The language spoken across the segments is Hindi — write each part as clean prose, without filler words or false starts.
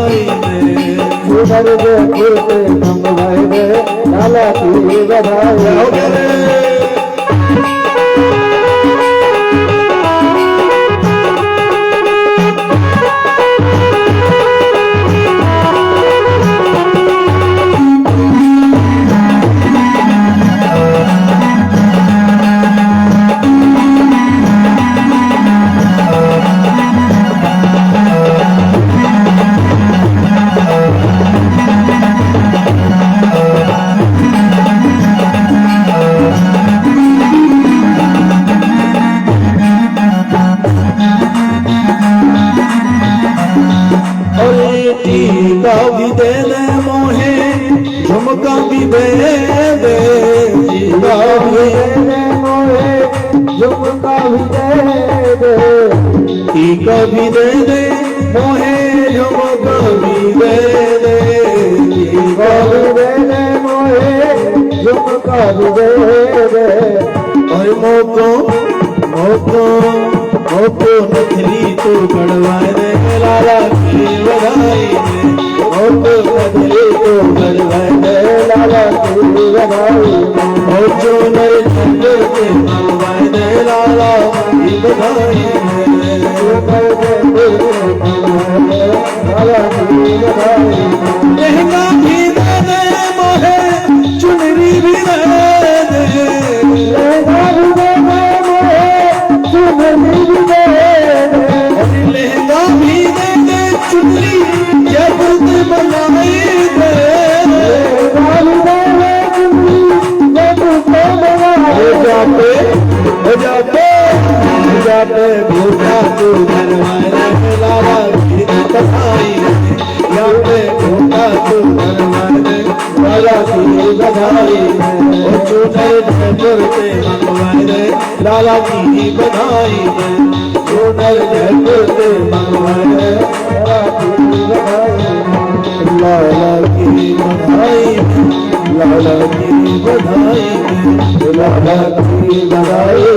बधाई दे। उधर जयपुर से मंगवाए दे लाला की बधाई दे। टीका भी दे दे मोहे, झुमका भी दे दे। टीका भी दे दे मोहे, झुमका भी दे दे। टीका भी दे दे मोहे, झुमका भी दे दे। टीका भी दे दे मोहे, झुमका भी दे दे। और मोको मोको मोको नथली तू गढ़वाए दे लाला की बधाई दे। मोको नथली तू गढ़वाए दे लाला की बधाई दे। और जो नर नंदर के मंगवाए दे लाला की बधाई दे। लाला की बधाई दे। लहंगा भी दे दे मोहे, चुनरी भी दे दे। लहंगा भी दे दे मोहे, चुनरी भी दे दे। लहंगा भी दे दे, चुनरी जयपुर से मंगाई दे। लहंगा भी दे दे, चुनरी जयपुर से मंगाई दे। हो जाते भूखा तू घरवाए दे लाला की बधाई दे। यहाँ पे भूखा तू घरवाए दे लाला की बधाई दे। और चुनर जयपुर से मंगवाए दे लाला की बधाई दे। चुनर जयपुर से मंगवाए दे लाला की बधाई दे। लाला की बधाई दे, लाला की बधाई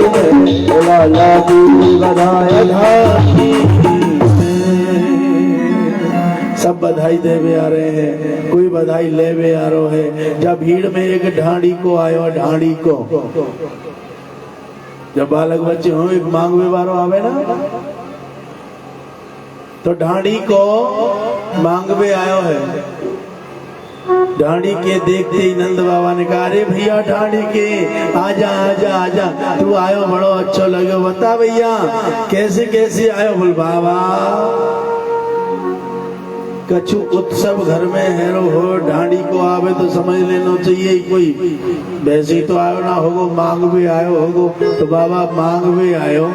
दे, लाला की बधाई दे। सब बधाई देवे आ रहे हैं, कोई बधाई लेवे आ रहे है। जब भीड़ में एक ढांडी को आयो, ढांडी को जब बालक बच्चे हो एक मांगवे वारो आवे ना, तो ढांडी को मांगवे आयो है। ढांडी के देखते ही नंद बाबा ने कहा, अरे भैया ढांडी के आजा आजा आजा, तू आयो बड़ो अच्छो लगे, बता भैया कैसे कैसे आयो। बोल बाबा कछु उत्सव घर में हैरो हो, ढांडी को आवे तो समझ लेना चाहिए कोई वैसे तो आयो ना होगो, मांग भी आयो होगो। तो बाबा मांग भी आयो,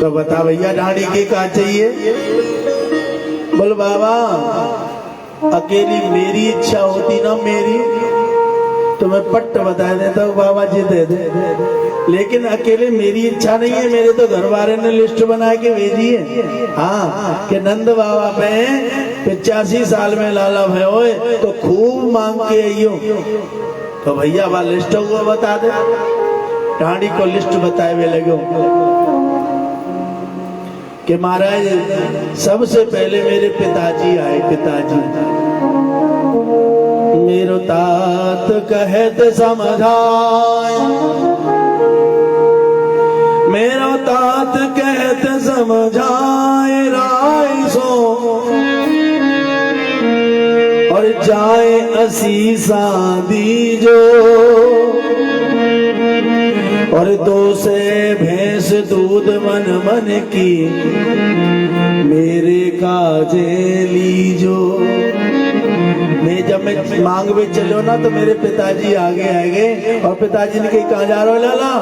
तो बता भैया ढांडी के क्या चाहिए। बोल बाबा अकेली मेरी इच्छा होती ना मेरी, तो मैं पट्ट बता देता हूँ बाबा जी दे दे। लेकिन अकेले मेरी इच्छा नहीं है, मेरे तो घर वाले ने लिस्ट बना के भेजी है। हाँ कि नंद बाबा पे 85 साल में लाला भय तो खूब मांग के आइयो। तो भैया वह लिस्ट हुआ बता दे। ढांडी को लिस्ट बताए हुए लगे कि महाराज सबसे पहले मेरे पिताजी आए। पिताजी मेरो तात कहत समझाए, मेरो तात कहत समझाए राय सो, और जाए असीसा दीजो, और 2 से भैंस दूध मन मन की मेरे काजे लीजो। मैं जब मैं मांग में चलो ना तो मेरे पिताजी आगे आएंगे, और पिताजी ने कही कहाँ जा रहे हो लाला।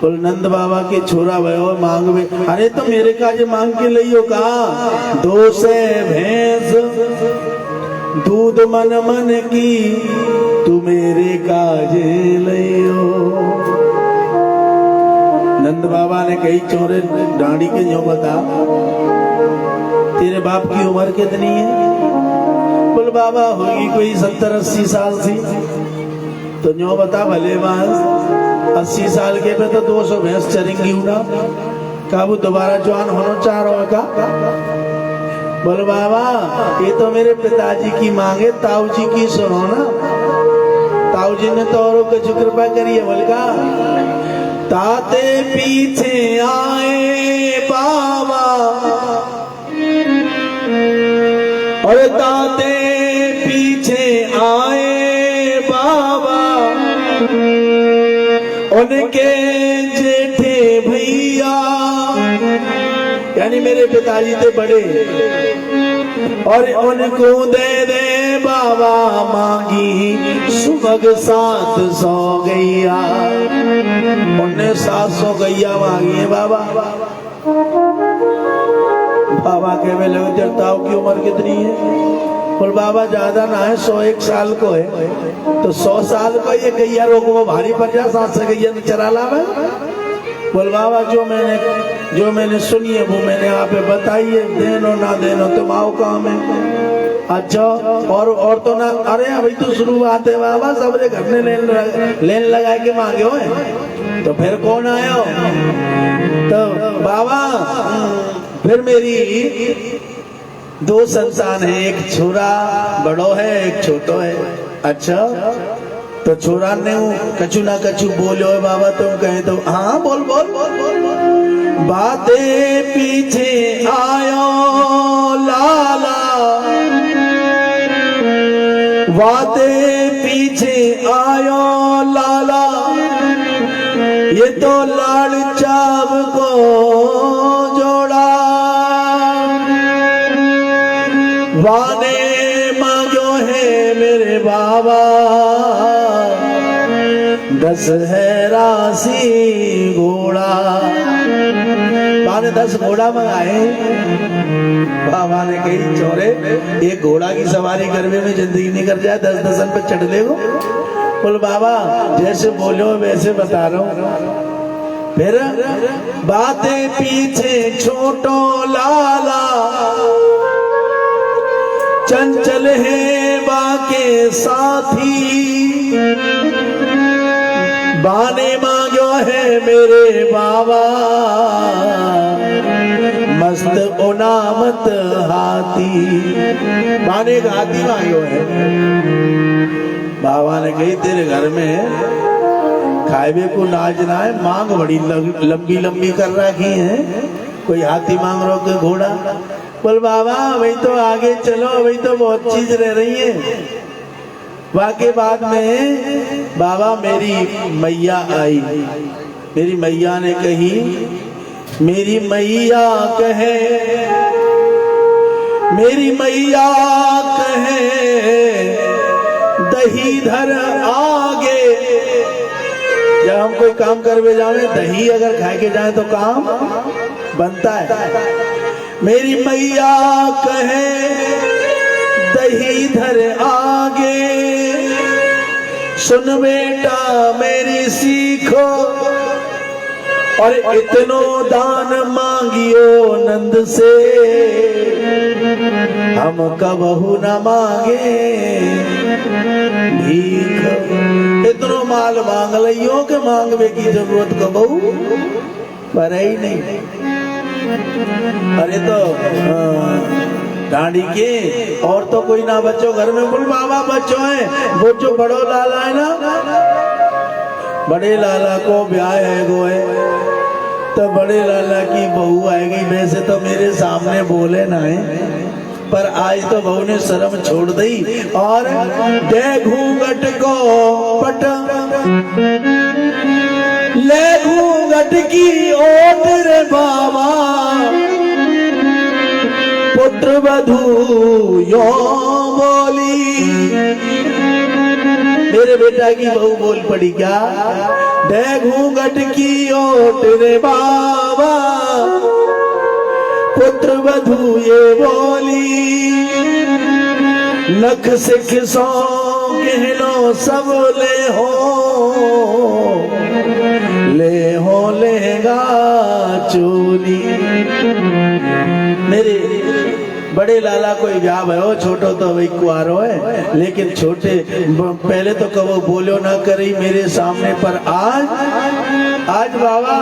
बोल नंद बाबा के छोरा भयो मांग में। अरे तो मेरे काजे मांग के लियो कहा, 2 से भैंस दूध मन मन की तू मेरे काजे लियो। नंद बाबा ने कही चोरे डांडी के जो बता, तेरे बाप की उम्र कितनी है। बोल बाबा होगी कोई 70-80 साल सी। तो जो बता भले बात 80 साल के पे तो 200 भैंस चरेंगी ना, काबू दोबारा जवान होना चाह रहा का। बोल बाबा ये तो मेरे पिताजी की मांगे, ताऊ जी की सुनो ना। ताऊ जी ने तो औरों को कृपा करी है। बोल का ताते पीछे आए बाबा, और ताते पीछे आए बाबा, उनके जेठे भैया यानी मेरे पिताजी थे बड़े, और उनको दे दे बाबा मांगी सुबह 700 गैया। उन्हें 700 गैया मांगी है बाबा। बाबा के वे लोग जरताओ की उम्र कितनी है? बोल बाबा ज्यादा ना है, 101 साल को है, तो 100 साल को ये गैया रोको वो भारी पड़ जाए, 700 गैया में चरा ला मैं। बोल बाबा जो मैंने सुनी है वो मैंने आप बताई है, देनो ना देनो तुम आओ काम है। अच्छा और तो ना, अरे अभी तो शुरुआत है बाबा, सबरे घर ने लेन लगा के मांगे हो, तो फिर कौन आया हो? तो बाबा फिर मेरी 2 संतान है, एक छोरा बड़ो है, एक छोटो है। अच्छा तो छोरा ने कछु ना कछु बोलो है बाबा, तुम कहे तो हाँ बोल बोल बोल बोल, बोल। बातें पीछे आयो लाला, बातें पीछे आयो लाला, ये तो लाड़ चाव को जोड़ा, वाने मांगो है मेरे बाबा, 10 है राशि घोड़ा। बाने 10 घोड़ा मंगाए। बाबा ने कही छोरे एक घोड़ा की सवारी करने में जिंदगी निकल जाए, 10 पे चढ़ ले गो। बोल बाबा जैसे बोलो वैसे बता रहा हूँ। फिर बातें पीछे छोटो लाला, चंचल है बाके साथी, बाने मांगो है मेरे बाबा, मस्त उनामत हाथी। बाने का हाथी मांगो है। बाबा ने कही तेरे घर में खाए को नाच ना है, मांग बड़ी लंबी लंबी कर रखी है, कोई हाथी मांग रहा कोई घोड़ा। बोल बाबा वही तो आगे चलो, वही तो बहुत चीज रह रही है। वाके बाद में बाबा मेरी मैया आई। मेरी मैया ने कही, मेरी मैया कहे, मेरी मैया कहे दही धर आगे। जब हम कोई काम करवे जावे, दही अगर खा के जाए तो काम बनता है। मेरी मैया कहे दही धर आगे, सुन बेटा मेरी सीखो, और इतनो दान मांगियो नंद से, हम कबहू न मांगे भीख। इतनो माल मांग लियो के मांगवे की जरूरत कबहू पर ही नहीं। अरे तो डांडी के और तो कोई ना बच्चो घर में। बोल बाबा बच्चों है, वो जो बड़ो लाला है ना, बड़े लाला को ब्याह है गो है, तो बड़े लाला की बहू आएगी। वैसे तो मेरे सामने बोले ना है, पर आज तो बहू ने शर्म छोड़ दी और दे घूंघट को पट, ले घूंघट की ओट रे बाबा, पुत्र वधू यो बोली। मेरे बेटा की बहू बोल पड़ी क्या? दे घूंघट की ओट रे बाबा, पुत्र वधू ये बोली। नख सिख सो गहनो सब ले हो लेगा चोली। मेरे बड़े लाला कोई ब्याह भयो, छोटो तो वही कुआरो है, लेकिन छोटे पहले तो कबो बोलो ना करी मेरे सामने, पर आज आज बाबा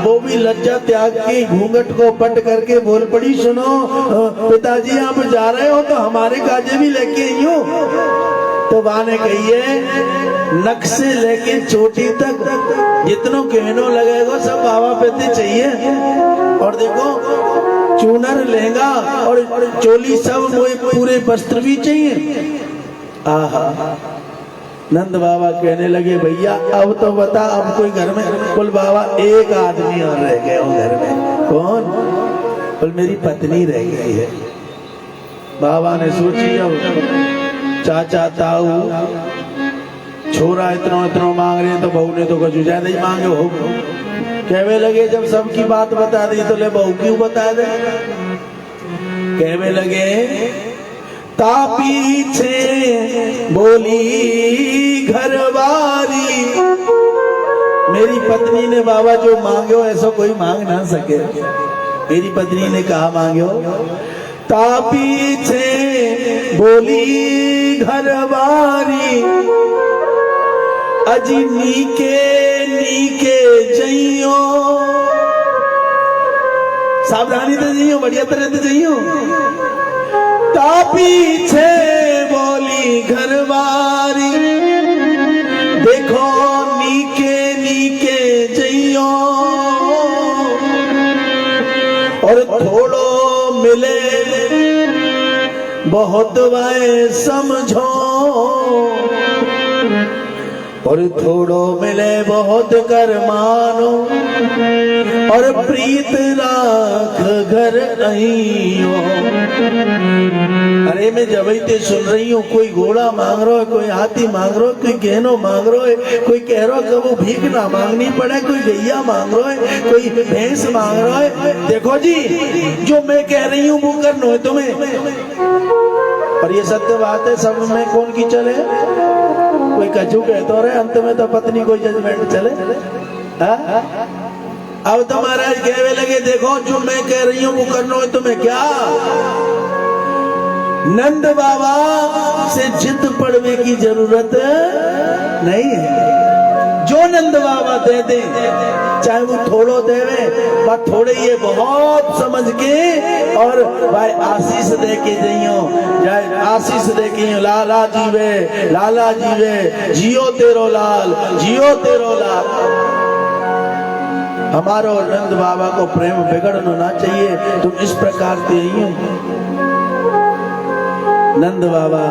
वो भी लज्जा त्याग की घूंघट को पट करके बोल पड़ी, सुनो पिताजी आप जा रहे हो तो हमारे गाजे भी लेके आई हो। तो बा ने कहिए नक से लेके चोटी तक जितनो कहनो लगेगा सब बाबा पे चाहिए। और देखो चूनर लहंगा और चोली सब पूरे वस्त्र भी चाहिए। आहा नंद बाबा कहने लगे भैया अब तो बता, अब कोई घर में, बोल बाबा एक आदमी और रह गए हो घर में। कौन? बोल मेरी पत्नी रह गई है। बाबा ने सोची अब चाचा ताऊ छोरा इतना इतना मांग रहे हैं तो बहू ने तो कुछ ज्यादा ही मांगे हो। कहवे लगे जब सबकी बात बता दी तो ले बहू क्यों बता दे। कहवे लगे ता पीछे बोली घरवारी, मेरी पत्नी ने बाबा जो मांगे हो ऐसा कोई मांग ना सके। मेरी पत्नी ने कहा मांगे हो, ता पीछे बोली घरवारी, अजी नीके नीके जइयो, सावधानी तो जइयो, बढ़िया तरह तो जइयो। ता पीछे बोली घरवारी, देखो नीके नीके जइयो, और थोड़ो मिले बहुत वाए समझो, और थोड़ो मिले बहुत कर मानो, और प्रीत राख घर आइयो। अरे मैं जब ते सुन रही हूँ, कोई घोड़ा मांग रहा है, कोई हाथी मांग रहा है, कोई गहनो मांग रहा है, कोई कह रहा है कि वो भीख ना मांगनी पड़े, कोई गैया मांग रहा है, कोई भैंस मांग रहा है। देखो जी जो मैं कह रही हूँ वो करना है तुम्हें, और ये सत्य बात है। सब में कौन की चले, कोई कछु कहते रहे, अंत में तो पत्नी कोई जजमेंट चले। अब तो महाराज कहवे लगे देखो जो मैं कह रही हूँ वो करना है तुम्हें। क्या नंद बाबा से जिद पड़ने की जरूरत नहीं है। जो नंद बाबा दे दे, चाहे वो थोड़ो देवे बा थोड़े ये बहुत समझ के, और भाई आशीष दे के जइयो, चाहे आशीष दे के लाला जीवे, लाला जीवे, जियो तेरो लाल, जियो तेरो लाल। हमारो नंद बाबा को प्रेम बिगड़ना ना चाहिए। तुम इस प्रकार से ही नंद बाबा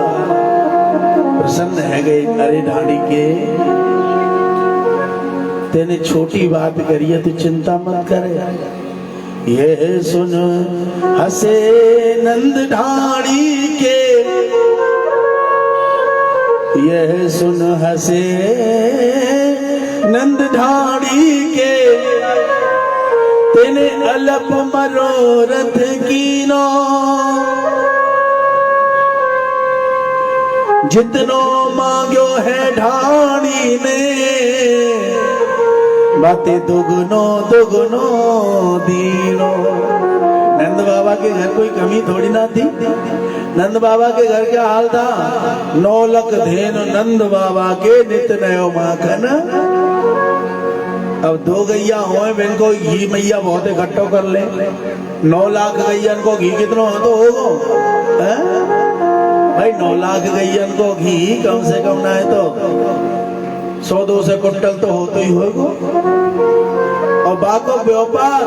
प्रसन्न है गए। अरे ढाणी के तेने छोटी बात करी है, तू चिंता मत करे। ये सुन हसे नंद ढाणी के, यह सुन हसे नंद ढाणी के, तेने अलप मनोरथ कीनो, जितनो मांग्यो है ढाणी ने, बातें दुगनो दुगनो दीनो। नंद बाबा के घर कोई कमी थोड़ी ना थी। नंद बाबा के घर क्या हाल था, 9 लख धेन नंद बाबा के नित नयो माखन। अब 2 गैया हो इनको घी मैया बहुत इकट्ठो कर ले। 9 लाख गैया को घी कितना हो तो होगा भाई। 9 लाख गैया को घी कम से कम ना है तो 100-200 कुंटल तो होते ही होगा। और बाको व्यापार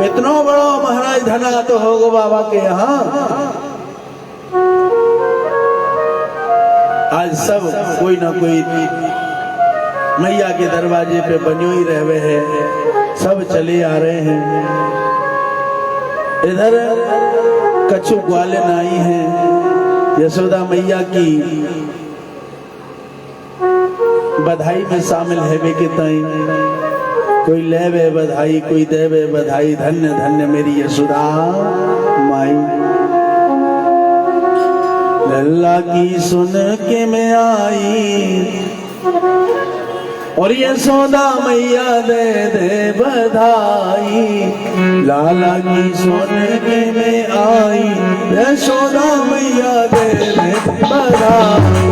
इतना बड़ा महाराज धना तो होगा बाबा के यहाँ। आज सब कोई ना कोई मैया के दरवाजे पे बने ही रहे हैं, सब चले आ रहे हैं। इधर कछु ग्वालन आई हैं, यशोदा मैया की बधाई में शामिल है वे के ताई। कोई लेवे बधाई, कोई देवे बधाई। धन्य धन्य मेरी यशोदा माई। लल्ला की सुन के मैं आई, और यशोदा मैया दे दे बधाई। लाला की सुन के मैं आई, यशोदा मैया दे दे बधाई।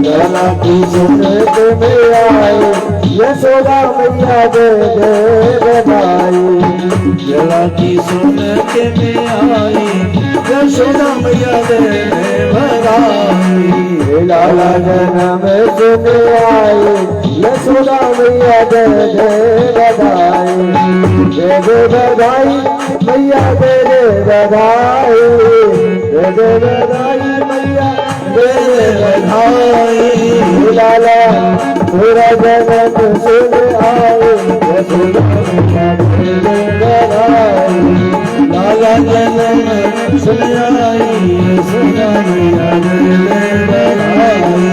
लाला की सुन के मैं आई, यशोदा मैया दे दे बधाई। जला की सुन के में आई यशोदा मैया दे बधाई। लाला जन्म सुन आई यशोदा मैया दे बधाई। दे बधाई मैया दे बधाई। दे बधाई मैया दे बधाई। लाला पूरा जगत सुन आए यशोदा मैया दे बधाई। लाला जनम सुन आई यशोदा मैया दे बधाई।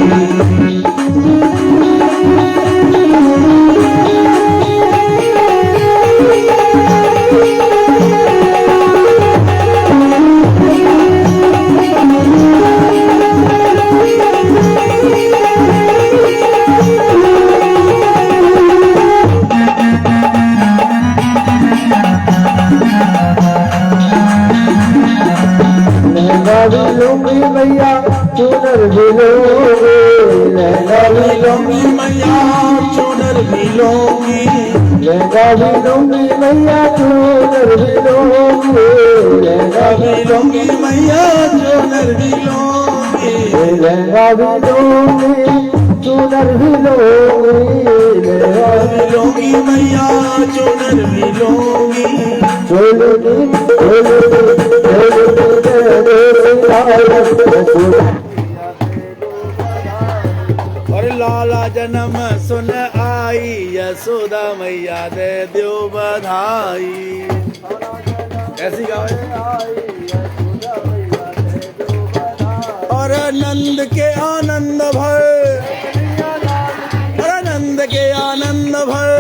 लूंगी मैया चुनर भी लूंगी। लहंगा भी लूंगी मैया चुनर भी लूंगी। लहंगा भी लूंगी मैया चुनर भी लूंगी। लहंगा भी लूंगी मैया चुनर भी लूंगी। लहंगा भी लूंगी चुनर भी लूंगी। लहंगा भी लूंगी मैया चुनर भी लूंगी। और लाला जन्म सुन आई यशोदा मैया दे दो बधाई। ऐसी गाओ। और नंद के आनंद भर, और नंद के आनंद भर।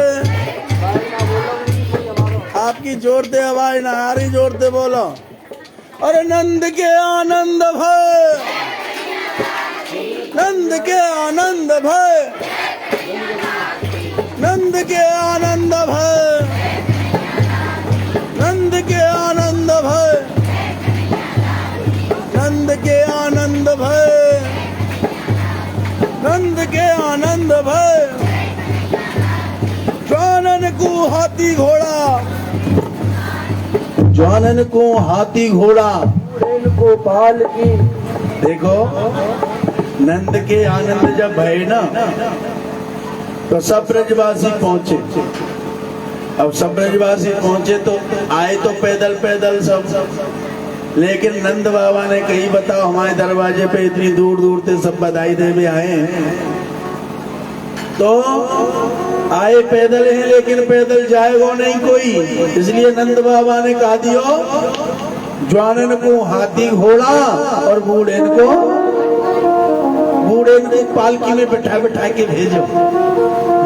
आपकी जोरते आवाज ना आ रही, जोरते बोलो। और नंद के आनंद भर, नंद के आनंद भर, नंद के आनंद भर, नंद के आनंद भर, नंद के आनंद भर, नंद के आनंद भर। ज्वानन को हाथी घोड़ा, ज्वानन को हाथी घोड़ा, इनको पाल की। देखो नंद के आनंद जब भय ना तो सब ब्रजवासी पहुंचे। अब सब ब्रजवासी पहुंचे तो आए तो पैदल पैदल सब, लेकिन नंद बाबा ने कही बताओ हमारे दरवाजे पे इतनी दूर दूर से सब बधाई देवे आए हैं। तो आए पैदल हैं लेकिन पैदल जाएगा नहीं कोई, इसलिए नंद बाबा ने कहा दियो ज्वानन को हाथी घोड़ा और बूढ़े को पालकी में बैठा बैठा के भेजो,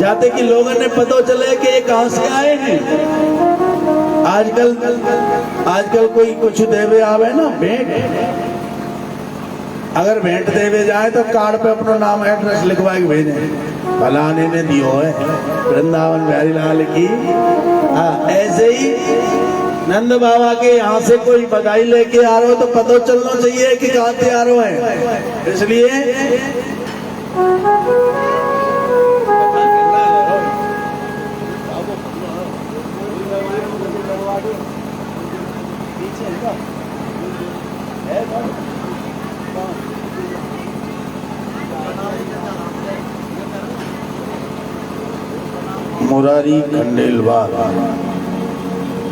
जाते कि लोगों ने पता चले कि ये कहां से आए हैं। आजकल कोई कुछ देवे आवे ना भेंट, अगर भेंट देवे जाए तो कार्ड पे अपना नाम एड्रेस लिखवा के भेजे, फलाने ने दियो है वृंदावन बिहारी लाल की। ऐसे ही नंद बाबा के यहाँ से कोई बधाई लेके आ रहे हो तो पता चलना चाहिए कि कहाँ से आ रहे हैं। इसलिए मुरारी खंडेलवाल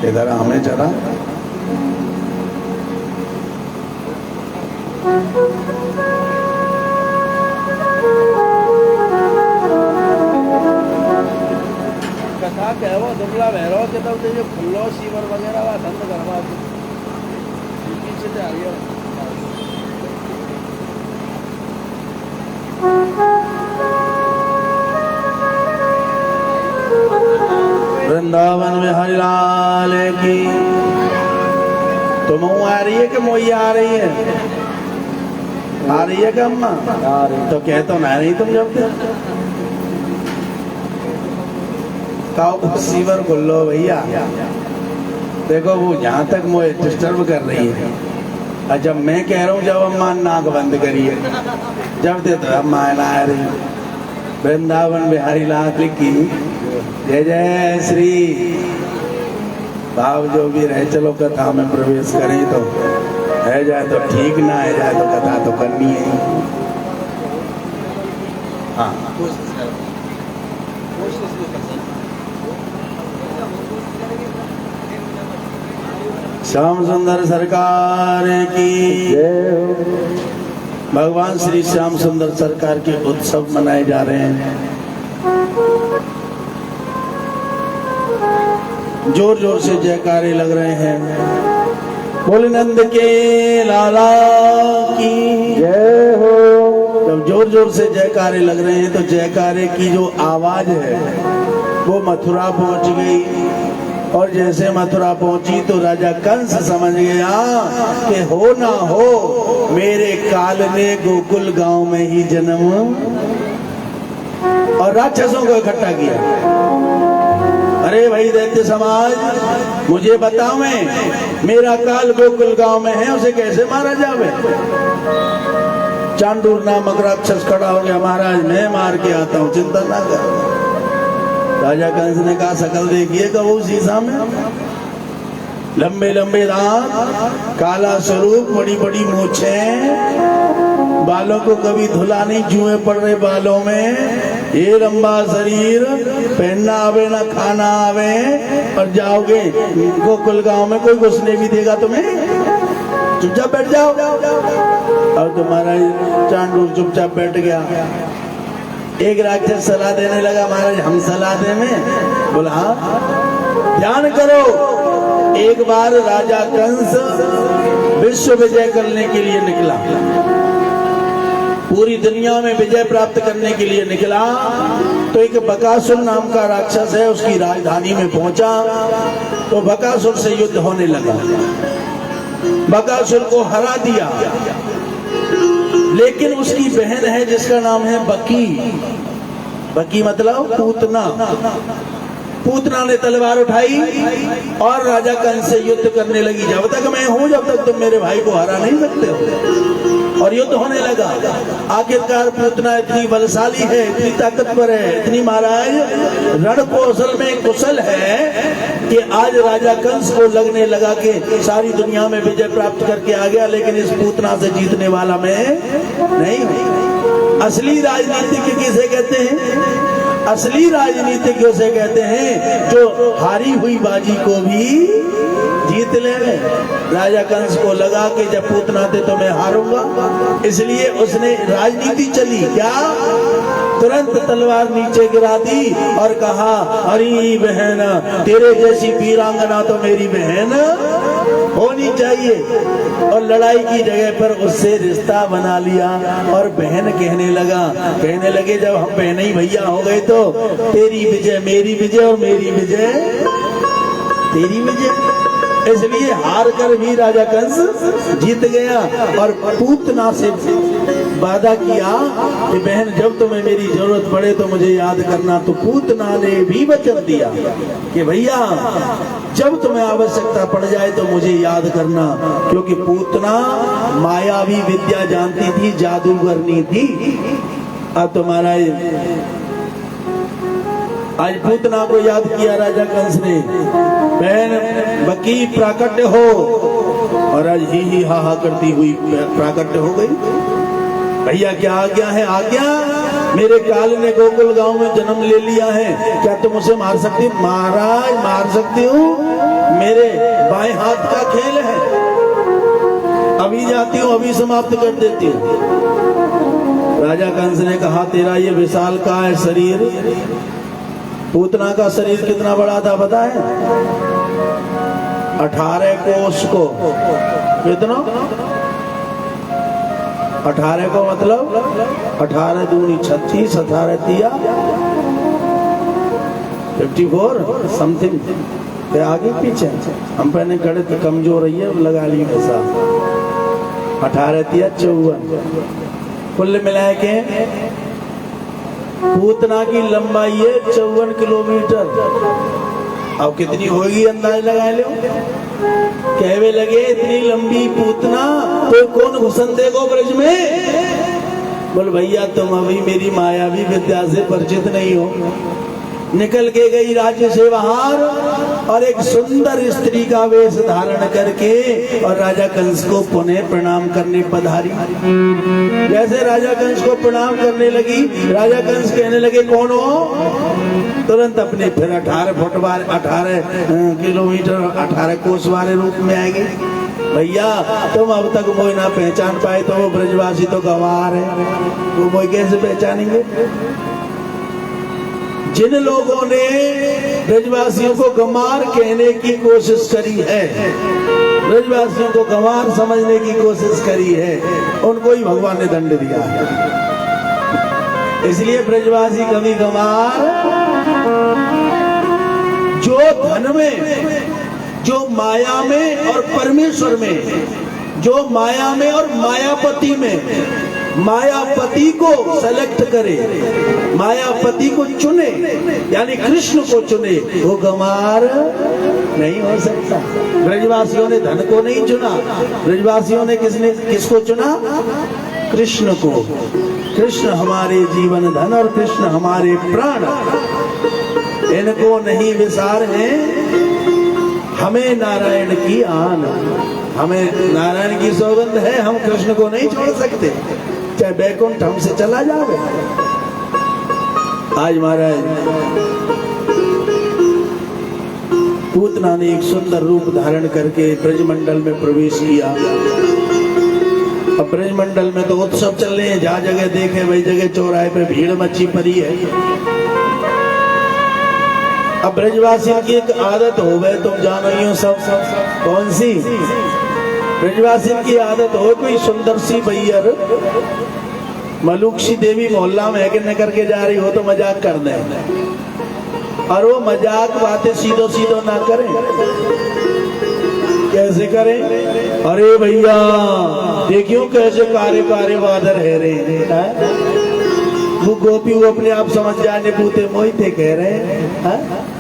इधर हमें चला। कथा कहो दुबला भैरव के तब जो फुल्लो सीवर वगैरह वा धंध करवा पीछे से आ गया। वृंदावन में हरिलाल की। तुम आ रही है कि मोई आ रही है? आ रही है कि अम्मा? तो कह तो ना रही तुम जब काओ सीवर खुल लो भैया। देखो वो जहाँ तक मुझे डिस्टर्ब कर रही है, और जब मैं कह रहा हूँ जब अम्मा नाक बंद करिए, जब दे तो अम्मा ना आ रही। वृंदावन बिहारी लाल की जय जय श्री। भाव जो भी रहे, चलो कथा में प्रवेश करें तो है जाए तो ठीक, ना है जाए तो कथा तो करनी है। हाँ श्याम सुंदर सरकार की जय हो। भगवान श्री श्याम सुंदर सरकार के उत्सव मनाए जा रहे हैं। जोर जोर से जयकारे लग रहे हैं। बोले नंद के लाला की जय हो। जब जोर जोर से जयकारे लग रहे हैं तो जयकारे की जो आवाज है वो मथुरा पहुंच गई। और जैसे मथुरा पहुंची तो राजा कंस समझ गया कि हो ना हो मेरे काल ने गोकुल गांव में ही जन्म, और राक्षसों को इकट्ठा किया। अरे भाई दैत्य समाज, मुझे बताओ, मेरा काल गोकुल गांव में है, उसे कैसे मारा जावे? चांडूर नामक राक्षस खड़ा हो गया, महाराज मैं मार के आता हूं, चिंता ना कर। राजा कंस ने कहा शकल देखिए कबू शीशा में, लंबे लंबे दांत, काला स्वरूप, बड़ी बड़ी मूछें, बालों को कभी धुला नहीं, जुए पड़ रहे बालों में, ये लंबा शरीर, पहनना आवे ना खाना आवे, और जाओगे गोकुल गांव में कोई घुसने भी देगा तुम्हें? चुपचाप बैठ जाओ। और तुम्हारा चांडूर चुपचाप बैठ गया। एक राक्षस सलाह देने लगा, महाराज हम सलाह दे में? बोला हाँ, ध्यान करो। एक बार राजा कंस विश्व विजय करने के लिए निकला, पूरी दुनिया में विजय प्राप्त करने के लिए निकला। तो एक बकासुर नाम का राक्षस है, उसकी राजधानी में पहुंचा तो बकासुर से युद्ध होने लगा। बकासुर को हरा दिया, लेकिन उसकी बहन है जिसका नाम है बकी। बकी मतलब पूतना। पूतना ने तलवार उठाई और राजा कंस से युद्ध करने लगी। जब तक मैं हूं, जब तक तुम मेरे भाई को हरा नहीं सकते हो। और युद्ध होने लगा। आखिरकार पूतना इतनी बलशाली है, इतनी ताकतवर है, इतनी महाराज रण कौशल में कुशल है कि आज राजा कंस को लगने लगा कि सारी दुनिया में विजय प्राप्त करके आ गया, लेकिन इस पूतना से जीतने वाला मैं नहीं हूं। असली राजनीतिज्ञ किसे कहते हैं? असली राजनीतिज्ञ उसे कहते हैं जो हारी हुई बाजी को भी जीत ले। राजा कंस को लगा कि जब पूतना थे तो मैं हारूंगा, इसलिए उसने राजनीति चली। क्या? तुरंत तलवार नीचे गिरा दी और कहा, अरे बहन, तेरे जैसी वीरांगना तो मेरी बहन होनी चाहिए। और लड़ाई की जगह पर उससे रिश्ता बना लिया। और बहन कहने लगे जब हम बहन ही भैया हो गए तो तेरी विजय मेरी विजय और मेरी विजय तेरी विजय। इसलिए हार कर भी राजा कंस जीत गया और पूतना से वादा किया कि बहन जब तुम्हें मेरी जरूरत पड़े तो मुझे याद करना। तो पूतना ने भी वचन दिया कि भैया जब तुम्हें आवश्यकता पड़ जाए तो मुझे याद करना, क्योंकि पूतना मायावी विद्या जानती थी, जादूगरनी थी। अब तुम्हारा आज पूतना को याद किया राजा कंस ने, बहन बकी प्राकट्य हो, और आज ही हा हा करती हुई प्राकट्य हो गई। भैया क्या आज्ञा है? आज्ञा, मेरे काल ने गोकुल गांव में जन्म ले लिया है, क्या तुम उसे मार सकती? महाराज मार सकती हूँ, मेरे बाएं हाथ का खेल है, अभी जाती हूँ, अभी समाप्त कर देती हूँ। राजा कंस ने कहा, तेरा ये विशाल का है शरीर, पूतना का शरीर कितना बड़ा था पता है? 18 कोस को। कितना? 18 को मतलब 18 दूनी 36, 18 तिया 54 समथिंग। आगे पीछे हम पहले गणित कमजोर रही है, लगा ली ऐसा। 18 तिया 54, कुल मिलाए के पूतना की लंबाई है 54 किलोमीटर। अब कितनी होगी अंदाज लगा लो। कहवे लगे इतनी लंबी पूतना तो कौन घुसन देगा ब्रज में? बोल भैया तुम अभी मेरी मायावी विद्या से परिचित नहीं हो। निकल के गई राज्य से बाहर और एक सुंदर स्त्री का वेश धारण करके और राजा कंस को पुनः प्रणाम करने पधारी। जैसे राजा कंस को प्रणाम करने लगी, राजा कंस कहने लगे कौन हो? तुरंत अपने फिर 18 फुट वाले 18 किलोमीटर 18 कोस वाले रूप में आएगी। भैया तुम अब तक वो ना पहचान पाए तो वो ब्रजवासी तो गंवार है, वो कैसे पहचानेंगे? जिन लोगों ने ब्रजवासियों को गंवार कहने की कोशिश करी है, ब्रजवासियों को गंवार समझने की कोशिश करी है, उनको ही भगवान ने दंड दिया है। इसलिए ब्रजवासी कभी गंवार जो धन में, जो माया में और परमेश्वर में, जो माया में और मायापति में मायापति को सेलेक्ट करे, मायापति को चुने, यानी कृष्ण को चुने, वो गंवार नहीं हो सकता। ब्रजवासियों ने धन को नहीं चुना, ब्रजवासियों ने किसको चुना? कृष्ण को। कृष्ण हमारे जीवन धन और कृष्ण हमारे प्राण, इनको नहीं विसार है। हमें नारायण की आन, हमें नारायण की सौगंध है, हम कृष्ण को नहीं छोड़ सकते, चाहे बैकुंठ हमसे चला जावे। आज महाराज पूतना ने एक सुंदर रूप धारण करके ब्रजमंडल में प्रवेश किया। अब ब्रजमंडल में तो उत्सव चल रहे हैं, जहाँ जगह देखे वही जगह चौराहे पे भीड़ मची पड़ी है। अब ब्रजवासियों की एक आदत हो गई, तुम जानो ही हो सब। कौन सी? ब्रजवासियों की आदत हो, कोई सुंदर सी भैयर मलुक्षी देवी मोहल्ला में है करके जा रही हो तो मजाक कर दे, और वो मजाक बातें सीधो सीधो ना करें। कैसे करें? अरे भैया देखियो कैसे कारे कारे बादर है रहे, वो गोपी वो अपने आप समझ जाने पूते मोहिते कह रहे हैं।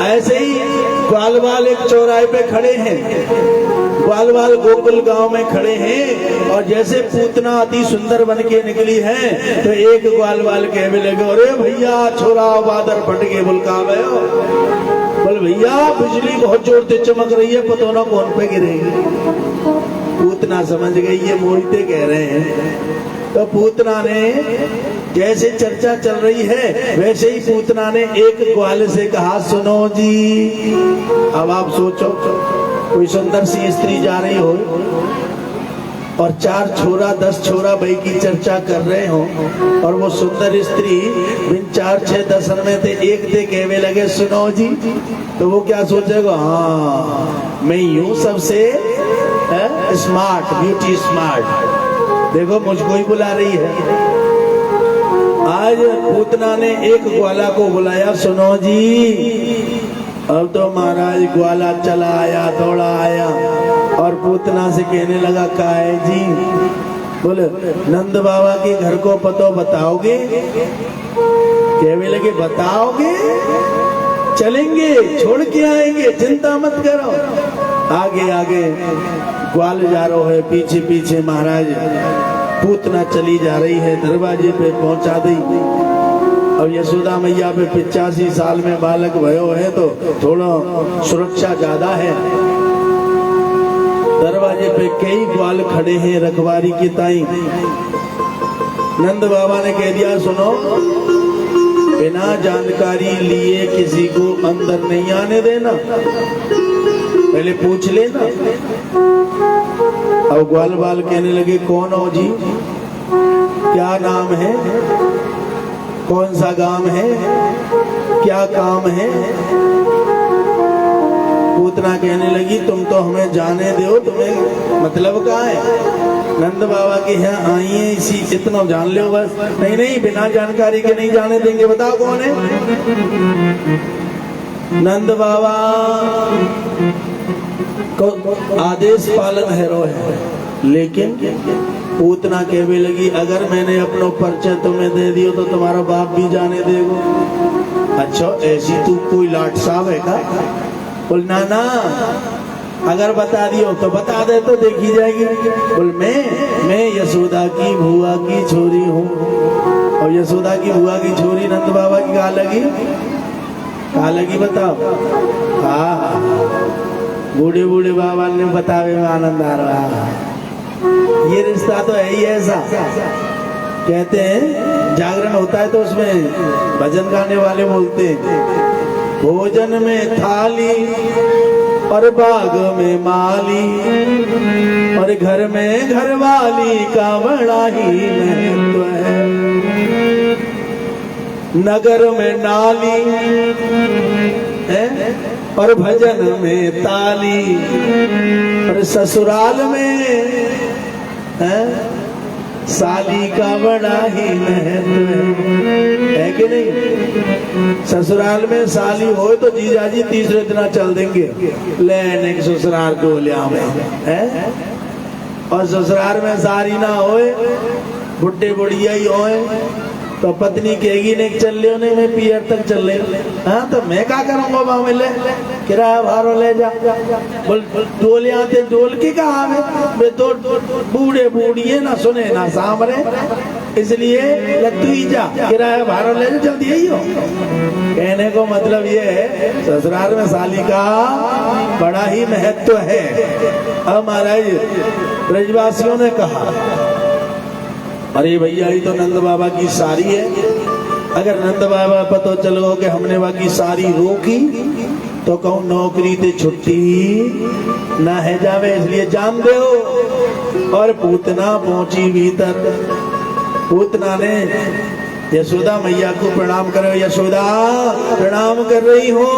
ऐसे ही ग्वालवाल एक चौराहे पे खड़े हैं, ग्वालवाल गोकुल गांव में खड़े हैं, और जैसे पूतना अति सुंदर बन के निकली है तो एक ग्वालवाल कहने लगे अरे भैया छोरा बादर फट गए, बोल कहाँ गए हो? बोल भैया बिजली बहुत जोर से चमक रही है, पता ना कौन पे गिरेगी। पूतना समझ गई ये मोहिते कह रहे हैं। तो पूतना ने, जैसे चर्चा चल रही है वैसे ही पूतना ने एक ग्वाल से कहा सुनो जी। अब आप सोचो कोई सुंदर सी स्त्री जा रही हो और 4 छोरा 10 छोरा भाई की चर्चा कर रहे हो, और वो सुंदर स्त्री बिन 4 6 10 में थे एक थे कहने लगे सुनो जी, तो वो क्या सोचेगा? हाँ मैं यूं सबसे स्मार्ट, ब्यूटी स्मार्ट, देखो मुझको ही बुला रही है। आज पूतना ने एक ग्वाला को बुलाया, सुनो जी। अब तो महाराज ग्वाला चला आया, दौड़ा आया और पूतना से कहने लगा काहे जी? बोले नंद बाबा के घर को पतो बताओगे? कहने लगे बताओगे, चलेंगे, छोड़ के आएंगे, चिंता मत करो। आगे आगे ग्वाल जा रहा है, पीछे पीछे महाराज पूतना चली जा रही है, दरवाजे पे पहुंचा दी। अब यशोदा मैया पे 85 साल में बालक भयो है तो थोड़ा सुरक्षा ज्यादा है। दरवाजे पे कई ग्वाल खड़े हैं रखवारी की ताई। नंद बाबा ने कह दिया सुनो, बिना जानकारी लिए किसी को अंदर नहीं आने देना, पहले पूछ लेना। अब ग्वाल बाल कहने लगे कौन हो जी, क्या नाम है, कौन सा गांव है, क्या काम है? पूतना कहने लगी तुम तो हमें जाने दो, तुम्हें मतलब क्या है? नंद बाबा के यहाँ आई है इसी इतना जान लो बस। नहीं नहीं बिना जानकारी के नहीं जाने देंगे, बताओ कौन है? नंद बाबा को आदेश पालन हैरो है, लेकिन पूतना कहने लगी अगर मैंने अपनो परिचय तुम्हें दे दियो तो तुम्हारा बाप भी जाने देगो। अच्छा ऐसी तू कोई लाट साहब है का? बोल ना ना, अगर बता दियो तो बता दे तो देखी जाएगी। बोल मैं यशोदा की बुआ की छोरी हूँ। और यशोदा की बुआ की छोरी नंद बाबा की कहाँ लगी बताओ। हाँ बूढ़े बूढ़े बाबा ने बतावे में आनंद आ रहा है। ये रिश्ता तो है ही ऐसा। कहते हैं जागरण होता है तो उसमें भजन गाने वाले बोलते हैं, भोजन में थाली और बाग में माली और घर में घरवाली का बड़ा ही महत्व है। नगर में नाली है और भजन में ताली और ससुराल में है साली का बड़ा ही महत्व है कि नहीं। ससुराल में साली हो तो जीजाजी तीसरे दिन चल देंगे लेने ससुराल को लिया में है। और ससुराल में सारी ना होए बुढ़े बुढ़िया ही होए तो पत्नी कहेगी नहीं चल ले उन्हें मैं पियर तक चल ले। हाँ तो मैं क्या करूंगा वहां में ले किराया भाड़ो ले जा। बोल डोले आते डोल की कहा में तो बूढ़े बूढ़िए ना सुने ना सामने इसलिए तू ही जा किराया भाड़ो ले जा जल्दी यही हो। कहने को मतलब ये है ससुराल में साली का बड़ा ही महत्व है। अब महाराज ब्रजवासियों ने कहा अरे भैया ये तो नंद बाबा की सारी है। अगर नंद बाबा पता चलो कि हमने बाकी सारी रोकी तो कहूँ नौकरी ते छुट्टी ना है जावे इसलिए जान दे हो। और पूतना पहुंची भीतर। पूतना ने यशोदा मैया को प्रणाम करो। यशोदा प्रणाम कर रही हो।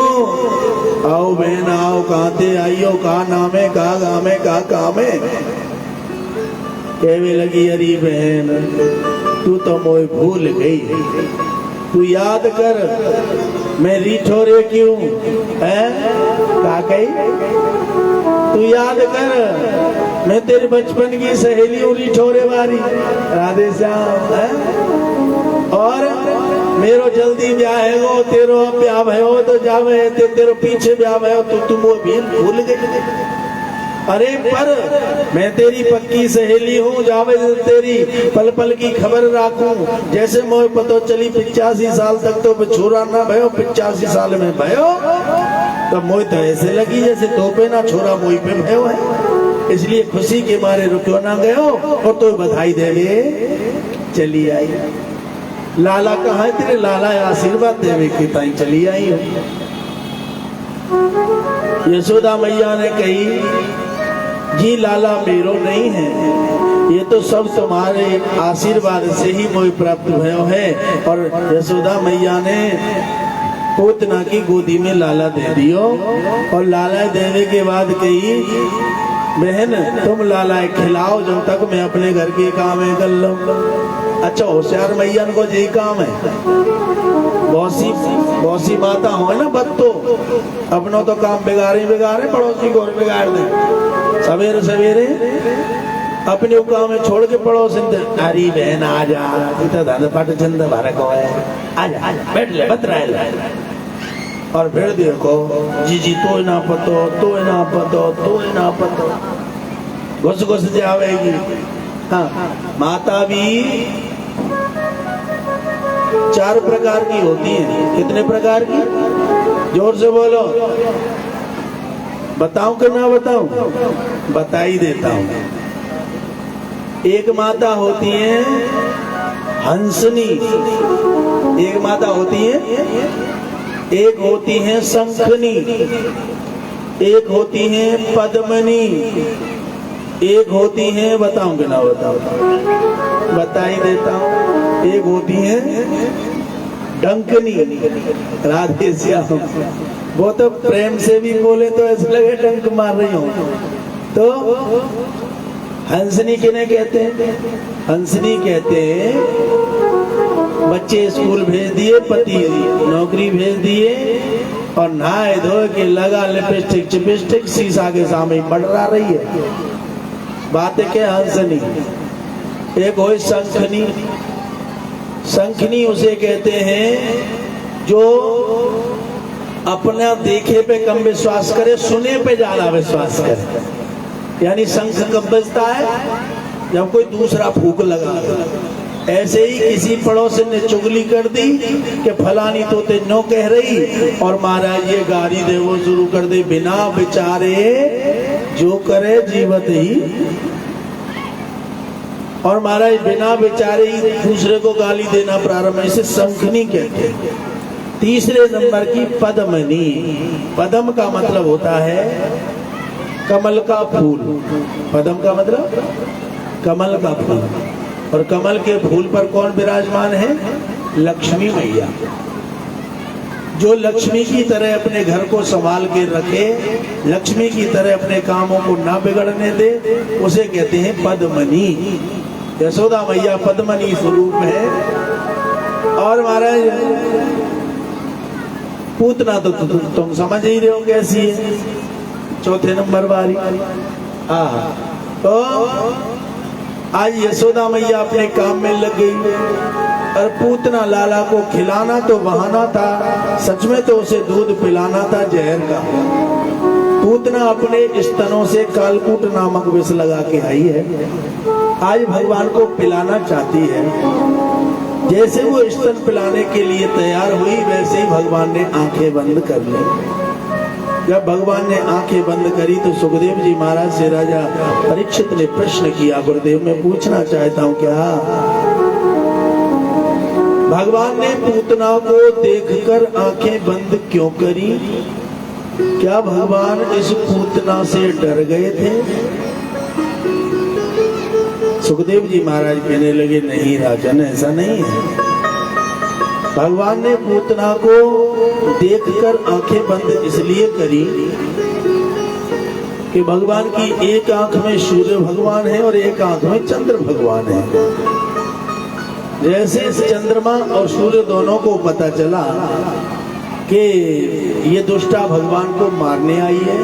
आओ बहन आओ कहां आइयो का नाम है का गाँव है का काम है। कहने लगी अरे बहन तू तो मोए भूल गई। तू याद कर मैं रिठोरे क्यों है का कही। तू याद कर मैं तेरे बचपन की सहेली हूँ रिठोरे वाली राधे श्याम है। और मेरो जल्दी ब्याह है वो तेरो ब्याह भयो तो जावे तेरो पीछे ब्याह भयो तो तुम वो भी भूल गई। अरे पर मैं तेरी पक्की सहेली हूँ जावे तेरी पल पल की खबर राखूं। जैसे मोह पतो चली 85 साल तक तो छोरा ना भयो 85 साल में भयो तो मोह तो ऐसे लगी जैसे तोपे ना छोरा मोह पे भयो है। इसलिए खुशी के मारे रुको ना गयो और तो बधाई देवे चली आई। लाला कहाँ है तेरे लाला आशीर्वाद देवे की ताई चली आई हो। यशोदा मैया ने कही जी लाला मेरो नहीं है ये तो सब तुम्हारे आशीर्वाद से ही मोह प्राप्त भयो है। और यशोदा मैया ने पूतना की गोदी में लाला दे दियो। और लाला देने के बाद कही बहन तुम लाला खिलाओ जब तक मैं अपने घर के काम है कर लो। अच्छा होशियार मैया को यही काम है। बहुत सी माता हो ना बत्तो अपनों तो काम बिगाड़े पड़ोसी को बिगाड़ दे। सवेरे सवेरे अपने काम में छोड़ के पड़ोसी अरे बहन आ जा धन पट चंद भर को है आजा बैठ ले बत रहे। और फिर देखो जी तो ना पतो घुस घुस जाएगी। हाँ माता भी 4 प्रकार की होती है। कितने प्रकार की जोर से बोलो बताऊं कि ना बताऊं बता ही देता हूं। एक माता होती है हंसनी एक माता होती है। एक होती है शंखनी एक होती है पद्मनी एक होती है बताऊं कि ना बताऊं बता ही देता हूं। एक होती है डंकनी राधे श्याम। वो तो प्रेम से भी बोले तो ऐसे लगे डंक मार रही हो। तो हंसनी किन्हें कहते हैं। हंसनी कहते हैं बच्चे स्कूल भेज दिए पति नौकरी भेज दिए और नहाए धो के लगा लिपस्टिक चिपस्टिक शीशा के सामने मंडरा रही है। बात है क्या हंसनी। एक हो शंखनी। शंखनी उसे कहते हैं जो अपना देखे पे कम विश्वास करे, सुने पे ज्यादा विश्वास करे। यानी शंख कब बजता है? जब कोई दूसरा फूंक लगा। ऐसे ही किसी पड़ोसन ने चुगली कर दी कि फलानी तो ते नो कह रही, और महाराज ये गाली दे वो शुरू कर दे, बिना विचारे जो करे जीवत ही। और महाराज बिना विचारे ही दूसरे को गाली देना प्रारंभ, इसे शंखनी कहते हैं। तीसरे नंबर की पद्मनी। पद्म का मतलब होता है कमल का फूल। पद्म का मतलब कमल का फूल। और कमल के फूल पर कौन विराजमान है? लक्ष्मी मैया। जो लक्ष्मी की तरह अपने घर को संभाल के रखे, लक्ष्मी की तरह अपने कामों को ना बिगड़ने दे, उसे कहते हैं पद्मनी। यशोदा मैया पद्मनी स्वरूप है। और महाराज पूतना तो तुम समझ ही रहे हो कैसी है, चौथे नंबर वाली। तो आज यशोदा मैया अपने काम में लग गई, और पूतना लाला को खिलाना तो बहाना था, सच में तो उसे दूध पिलाना था जहर का। पूतना अपने स्तनों से कालकूट नामक विष लगा के आई है, आज भगवान को पिलाना चाहती है। जैसे वो स्तन पिलाने के लिए तैयार हुई, वैसे ही भगवान ने आंखें बंद कर ली। जब भगवान ने आंखें बंद करी तो सुखदेव जी महाराज से राजा परीक्षित ने प्रश्न किया, गुरुदेव मैं पूछना चाहता हूँ क्या भगवान ने पूतना को देखकर आंखें बंद क्यों करी? क्या भगवान इस पूतना से डर गए थे? सुखदेव जी महाराज कहने लगे, नहीं राजन, ऐसा नहीं है। भगवान ने पूतना को देखकर आंखें बंद इसलिए करी कि भगवान की एक आंख में सूर्य भगवान है और एक आंख में चंद्र भगवान है। जैसे इस चंद्रमा और सूर्य दोनों को पता चला कि ये दुष्टा भगवान को मारने आई है,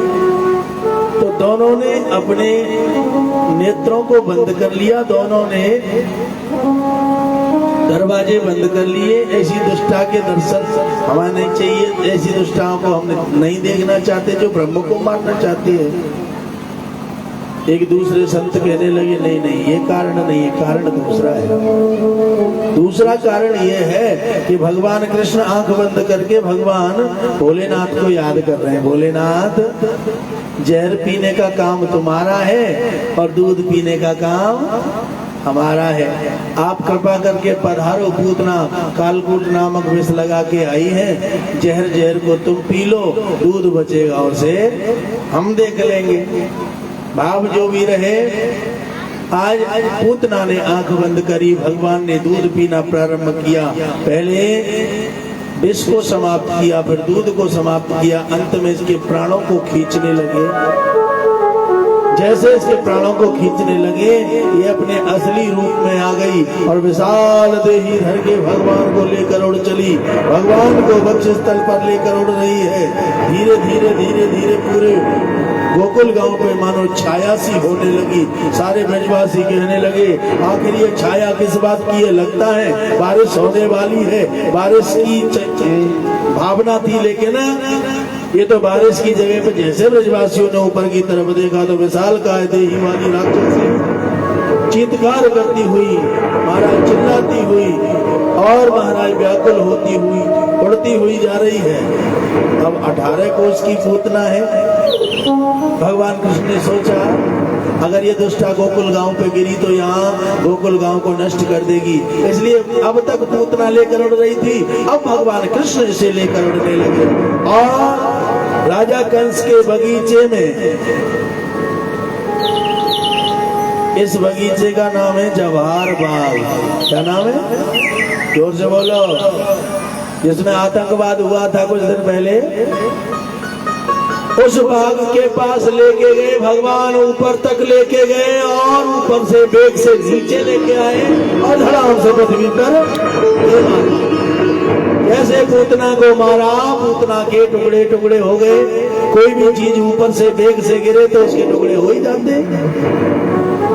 तो दोनों ने अपने नेत्रों को बंद कर लिया, दोनों ने दरवाजे बंद कर लिए। ऐसी दुष्टा के दर्शन हमें नहीं चाहिए, ऐसी दुष्टाओं को हम नहीं देखना चाहते जो ब्रह्म को मारना चाहती है। एक दूसरे संत कहने लगे, नहीं नहीं ये कारण नहीं है, कारण दूसरा है। दूसरा कारण ये है कि भगवान कृष्ण आंख बंद करके भगवान भोलेनाथ को याद कर रहे हैं। भोलेनाथ, जहर पीने का काम तुम्हारा है और दूध पीने का काम हमारा है। आप कृपा करके पधारो, पूतना कालकूट नामक विष लगा के आई है, जहर जहर को तुम पी लो, दूध बचेगा उसे हम देख लेंगे। भाव जो भी रहे, आज पूतना ने आंख बंद करी, भगवान ने दूध पीना प्रारंभ किया। पहले विष को समाप्त किया, फिर दूध को समाप्त किया, अंत में इसके प्राणों को खींचने लगे। जैसे इसके प्राणों को खींचने लगे, ये अपने असली रूप में आ गई और विशाल देही धर के भगवान को लेकर उड़ चली। भगवान को वक्ष स्थल पर लेकर उड़ रही है। धीरे धीरे धीरे धीरे पूरे गोकुल गांव पे मानो छाया सी होने लगी। सारे ब्रजवासी कहने लगे, आखिर ये छाया किस बात की है? लगता है बारिश होने वाली है। बारिश की भावना थी, लेकिन ये तो बारिश की जगह पे जैसे ब्रजवासियों ने ऊपर की तरफ देखा तो विशाल काय देही वाली राक्षसी चीत्कार करती हुई, महाराज चिल्लाती हुई और महाराज व्याकुल होती हुई उड़ती हुई जा रही है। अब 18 कोस की पूतना है। भगवान कृष्ण ने सोचा, अगर ये दुष्टा गोकुल गांव पे गिरी तो यहाँ गोकुल गांव को नष्ट कर देगी, इसलिए अब तक पूतना लेकर उड़ रही थी, अब भगवान कृष्ण इसे लेकर उड़ने लगे। और राजा कंस के बगीचे में, इस बगीचे का नाम है जवाहर बाग। क्या नाम है? जोर से बोलो। जिसमें आतंकवाद हुआ था कुछ दिन पहले, उस बाग के पास लेके गए भगवान, ऊपर तक लेके गए और ऊपर से बेग से नीचे लेके आए और धड़ाम से पृथ्वी पर कैसे पूतना को मारा। पूतना के टुकड़े टुकड़े हो गए। कोई भी चीज ऊपर से बेग से गिरे तो उसके टुकड़े हो ही जाते।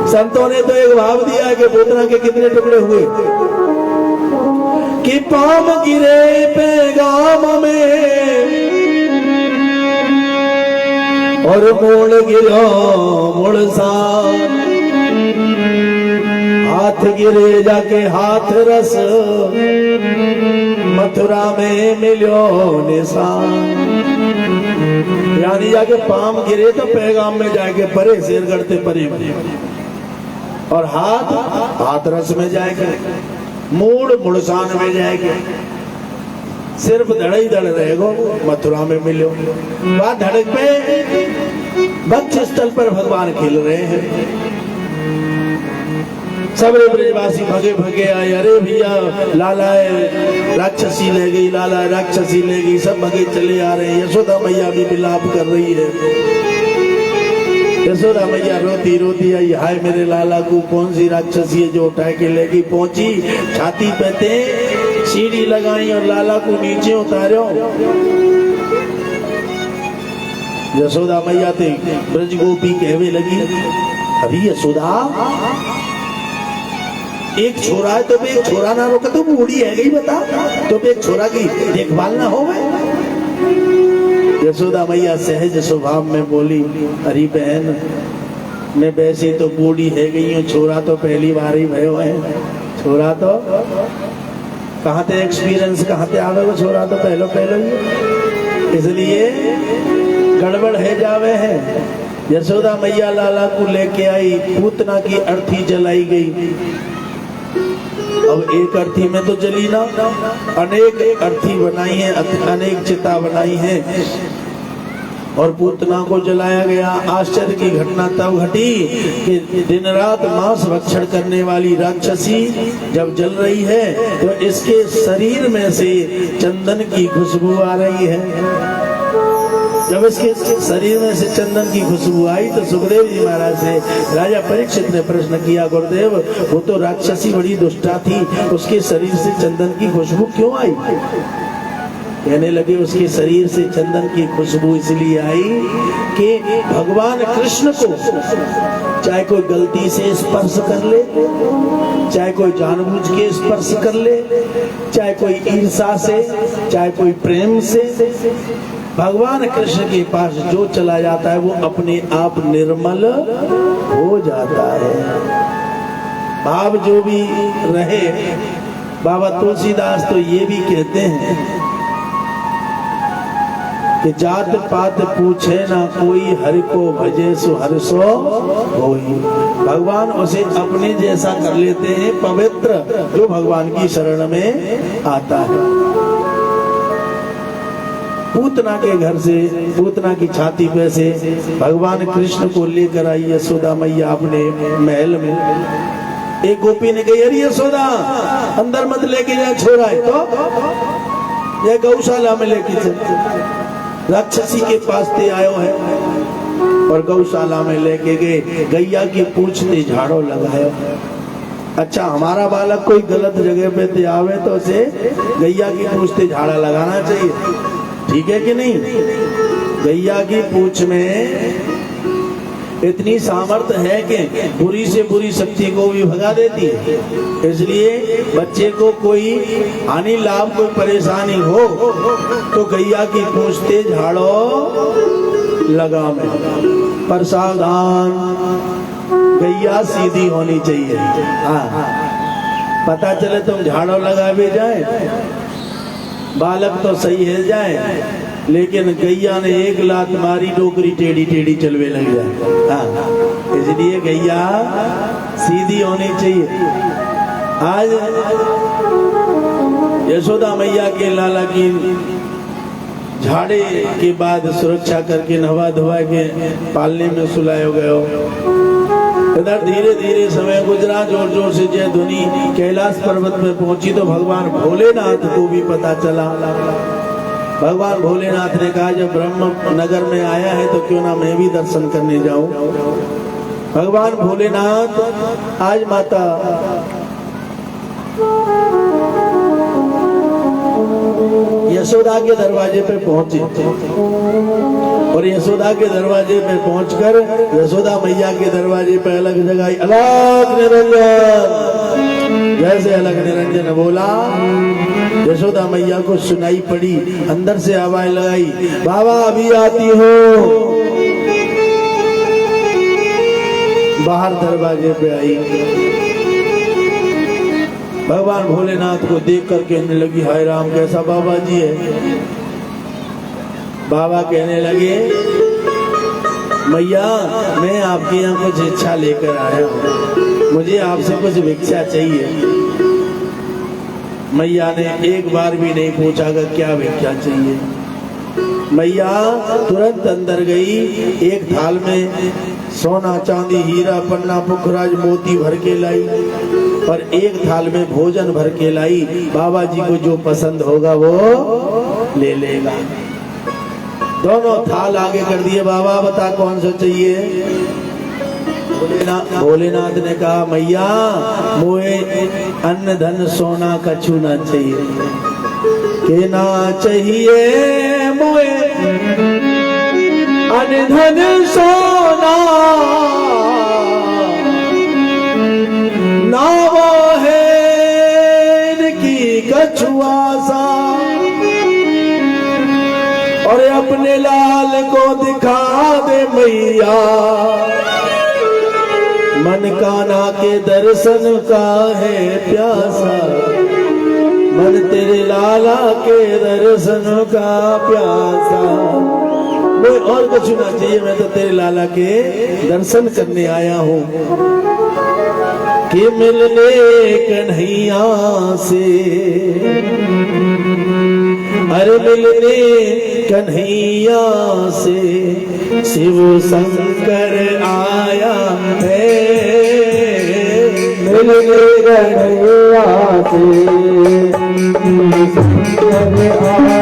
संतों ने तो एक भाव दिया कि पूतना के कितने टुकड़े हुए कि पाम गिरे पैगाम में और मोड़ गिरो मुड़सा, हाथ गिरे जाके हाथ रस, मथुरा में मिलो निशान। यानी जाके पाम गिरे तो पैगाम में जाके परे शेर करते परे, और हाथ हाथ रस में जाएगा, मूड मुड़सान में जाएगा, सिर्फ धड़ई धड़ रहेगो मथुरा में मिलो। बात धड़क पे वक्ष स्थल पर भगवान खेल रहे हैं। सबरे ब्रजवासी भगे भगे आए, अरे भैया लाला राक्षसी ले गई, लाला राक्षसी ले गई, सब भगे चले आ रहे हैं। यशोदा मैया भी विलाप कर रही है। यशोदा मैया रोती रोती आई, हाय मेरे लाला को कौन सी राक्षसी है जो उठा के ले गई। पहुंची, छाती पे ते सीढ़ी लगाई और लाला को नीचे उतारो। यशोदा मैया थे ब्रज गोपी कहवे लगी, अभी यशोदा एक छोरा है तो भी एक छोरा ना रोके तो बूढ़ी है गई, बता तो भी एक छोरा की देखभाल ना हो। यशोदा मैया सहज स्वभाव में बोली, अरे बहन मैं वैसे तो बूढ़ी है गई हूँ, छोरा तो पहली बार ही भयो है। छोरा तो कहाँ थे एक्सपीरियंस, कहाँ थे आवे वो, छोरा तो पहलो ही, इसलिए गड़बड़ है जावे है। यशोदा मैया लाला को लेके आई, पूतना की अर्थी जलाई गई। अब एक अर्थी में तो जली ना, अनेक अर्थी बनाई है, अनेक चिता बनाई है और पूतना को जलाया गया। आश्चर्य की घटना तब घटी कि दिन रात मांस भक्षण करने वाली राक्षसी जब जल रही है तो इसके शरीर में से चंदन की खुशबू आ रही है। जब इसके शरीर में से चंदन की खुशबू आई तो सुखदेव जी महाराज से राजा परीक्षित ने प्रश्न किया, गुरुदेव वो तो राक्षसी बड़ी दुष्टा थी, उसके शरीर से चंदन की खुशबू क्यों आई? कहने लगे उसके शरीर से चंदन की खुशबू इसलिए आई कि भगवान कृष्ण को चाहे कोई गलती से स्पर्श कर ले, चाहे कोई जानबूझ के स्पर्श कर ले, चाहे कोई ईर्षा से, चाहे कोई प्रेम से, भगवान कृष्ण के पास जो चला जाता है वो अपने आप निर्मल हो जाता है। भाव जो भी रहे, बाबा तुलसीदास तो ये भी कहते हैं कि जात पात पूछे ना कोई, हरि को भजे सो हर सो होई। भगवान उसे अपने जैसा कर लेते हैं पवित्र, जो भगवान की शरण में आता है। पूतना के घर से, पूतना की छाती पे से भगवान कृष्ण को लेकर आई यशोदा मैया अपने महल में। एक गोपी ने कही, अरे यशोदा अंदर मत लेके जाए, छोड़ा है तो यह गौशाला में लेके चल। राक्षसी के पास ते आयो है और गौशाला में लेके गए, गैया की पूंछ ते झाड़ो लगायो। अच्छा, हमारा बालक कोई गलत जगह पे ते आवे तो उसे गैया की पूंछ ते झाड़ा लगाना चाहिए, ठीक है कि नहीं? गैया की पूंछ में इतनी सामर्थ्य है कि बुरी से बुरी शक्ति को भी भगा देती है। इसलिए बच्चे को कोई हानि लाभ, कोई परेशानी हो तो गैया की पूंछ ते झाड़ो लगा में, पर सावधान, गैया सीधी होनी चाहिए। हाँ, पता चले तुम झाड़ो लगा भी जाए, बालक तो सही है जाए, लेकिन गैया ने एक लात मारी, डोकरी टेढ़ी टेढ़ी चलवे लग जाए। हाँ, इसलिए गैया सीधी होनी चाहिए। आज यशोदा मैया के लाला की झाड़े के बाद सुरक्षा करके नवा धोवा के पालने में सुलायो गयो। इधर धीरे धीरे समय गुजरा, जोर जोर से जय ध्वनि कैलाश पर्वत में पहुंची तो भगवान भोलेनाथ को भी पता चला। भगवान भोलेनाथ ने कहा, जब ब्रह्म नगर में आया है तो क्यों ना मैं भी दर्शन करने जाऊं। भगवान भोलेनाथ आज माता यशोदा के दरवाजे पे पहुंचे और यशोदा के दरवाजे पे पहुंचकर यशोदा मैया के दरवाजे पे अलग जगाई, अलग निरंजन। जैसे अलग निरंजन बोला, यशोदा मैया को सुनाई पड़ी, अंदर से आवाज लगाई, बाबा अभी आती हो। बाहर दरवाजे पे आई। भगवान भोलेनाथ को देख कर कहने लगी, हाय राम कैसा बाबा जी है। बाबा कहने लगे, मैया मैं आपके यहाँ कुछ इच्छा लेकर आया हूँ, मुझे आपसे कुछ भिक्षा चाहिए। मैया ने एक बार भी नहीं पूछा कि क्या भिक्षा चाहिए। मैया तुरंत अंदर गई, एक थाल में सोना चांदी हीरा पन्ना पुखराज मोती भर के लाई और एक थाल में भोजन भर के लाई। बाबा जी को जो पसंद होगा वो ले लेगा। दोनों थाल आगे कर दिए। बाबा बता कौन सा चाहिए। भोलेनाथ ने कहा, मैया मोए अन्न धन सोना कछु ना चाहिए, के ना चाहिए मोए अन्न धन सोना, ना वो है इनकी कछु आशा, और अपने लाल को दिखा दे मैया, मन कान्हा के दर्शन का है प्यासा, मन तेरे लाला के दर्शन का प्यासा। मैं और कुछ ना चाहिए, मैं तो तेरे लाला के दर्शन करने आया हूँ। कि मिलने कन्हैया से, अरे मिलने कन्हैया से शिव शंकर आया है, मिलने कन्हैया से शिव शंकर आया